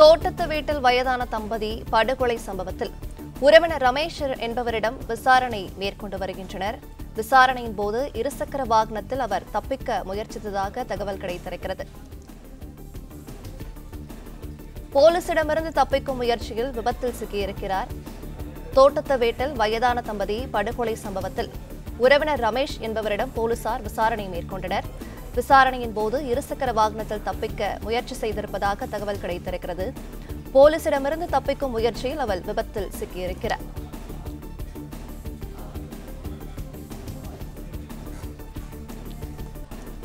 தோட்டத்து வீட்டில் வயதான தம்பதி படுகொலை சம்பவத்தில் உறவினர் ரமேஷ் என்பவரிடம் விசாரணை மேற்கொண்டு வருகின்றனர். விசாரணையின் போது இருசக்கர வாகனத்தில் அவர் தப்பிக்க முயற்சித்ததாக தகவல் கிடைத்திருக்கிறது. போலீசிடமிருந்து தப்பிக்கும் முயற்சியில் விபத்தில் சிக்கியிருக்கிறார். தோட்டத்து வீட்டில் வயதான தம்பதி படுகொலை சம்பவத்தில் உறவினர் ரமேஷ் என்பவரிடம் போலீசார் விசாரணை மேற்கொண்டனர். விசாரணையின் போது இருசக்கர வாகனத்தில் தப்பிக்க முயற்சி செய்திருப்பதாக தகவல் கிடைத்திருக்கிறது. போலீசிடமிருந்து தப்பிக்கும் முயற்சியில் அவர் விபத்தில் சிக்கியிருக்கிறார்.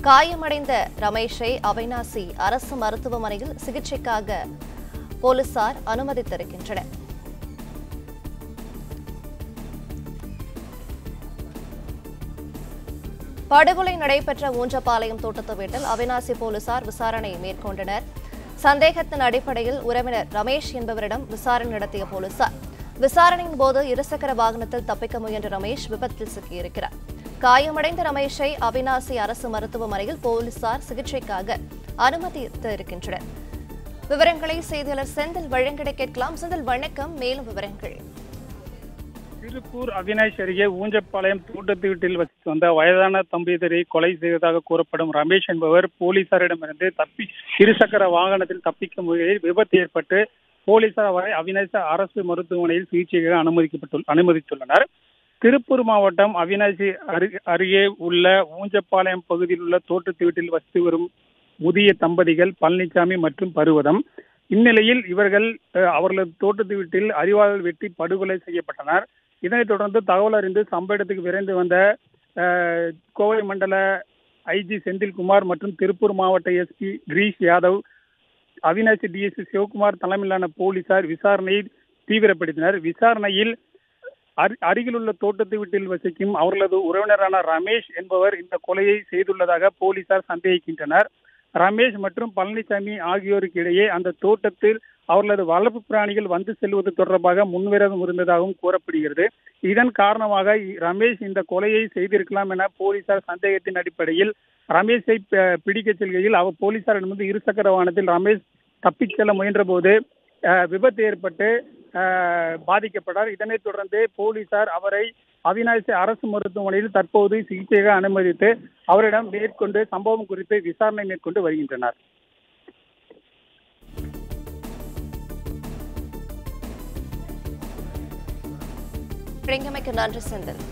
காயமடைந்த ரமேஷை அவிநாசி அரசு மருத்துவமனையில் சிகிச்சைக்காக போலீசார் அனுமதித்திருக்கின்றனர். படுகொலை நடைபெற்ற ஊஞ்சப்பாளையம் தோட்டத்து வீட்டில் அவிநாசி போலீசார் விசாரணை மேற்கொண்டனர். சந்தேகத்தின் அடிப்படையில் உறவினர் ரமேஷ் என்பவரிடம் விசாரணை நடத்திய போலீசார் விசாரணையின் போது இருசக்கர வாகனத்தில் தப்பிக்க முயன்ற ரமேஷ் விபத்தில் சிக்கியிருக்கிறார். காயமடைந்த ரமேஷை அவிநாசி அரசு மருத்துவமனையில் போலீசார் சிகிச்சைக்காக அனுமதித்திருக்கின்றனர். விவரங்களை செய்தியாளர் செந்தில் வழங்கிட கேட்கலாம். செந்தில், வணக்கம். மேலும் விவரங்கள். திருப்பூர் அவிநாசி அருகே ஊஞ்சப்பாளையம் தோட்டத்து வீட்டில் வசித்து வந்த வயதான தம்பதியரை கொலை செய்ததாக கூறப்படும் ரமேஷ் என்பவர் போலீசாரிடமிருந்து இருசக்கர வாகனத்தில் தப்பிக்கும் முறையில் விபத்து ஏற்பட்டு போலீசார் அவரை அவிநாசி அரசு மருத்துவமனையில் சிகிச்சைக்காக அனுமதித்துள்ளனர். திருப்பூர் மாவட்டம் அவிநாசி அருகே உள்ள ஊஞ்சப்பாளையம் பகுதியில் உள்ள தோட்டத்து வீட்டில் வசித்து வரும் முதிய தம்பதிகள் பழனிசாமி மற்றும் பருவதம். இந்நிலையில் இவர்கள் அவர்களது தோட்டத்து வீட்டில் அரிவாளால் வெட்டி படுகொலை செய்யப்பட்டனர். இதனைத் தொடர்ந்து தகவல் அறிந்து சம்பவ இடத்துக்கு விரைந்து வந்த கோவை மண்டல ஐஜி செந்தில்குமார் மற்றும் திருப்பூர் மாவட்ட எஸ்பி கிரீஷ் யாதவ், அவிநாசி டிஎஸ்பி சிவகுமார் தலைமையிலான போலீசார் விசாரணையை தீவிரப்படுத்தினர். விசாரணையில் அருகிலுள்ள தோட்டத்து வீட்டில் வசிக்கும் அவர்களது உறவினரான ரமேஷ் என்பவர் இந்த கொலையை செய்துள்ளதாக போலீசார் சந்தேகிக்கின்றனர். ரமேஷ் மற்றும் பழனிசாமி ஆகியோருக்கு இடையே அந்த தோட்டத்தில் அவர்களது வளர்ப்பு பிராணிகள் வந்து செல்வது தொடர்பாக முன்விரோதம் இருந்ததாகவும் கூறப்படுகிறது. இதன் காரணமாக ரமேஷ் இந்த கொலையை செய்திருக்கலாம் என போலீசார் சந்தேகத்தின் அடிப்படையில் ரமேஷை பிடிக்க செல்கையில் அவர் போலீசாரிடமிருந்து இருசக்கர வாகனத்தில் ரமேஷ் தப்பிச் செல்ல முயன்ற போது விபத்து ஏற்பட்டு பாதிக்கப்பட்டார். இதனைத் தொடர்ந்து போலீசார் அவரை அவிநாசி அரசு மருத்துவமனையில் தற்போது சிகிச்சையாக அனுமதித்து அவரிடம் மேற்கொண்டு சம்பவம் குறித்து விசாரணை மேற்கொண்டு வருகின்றனர். நன்றி செந்தில்.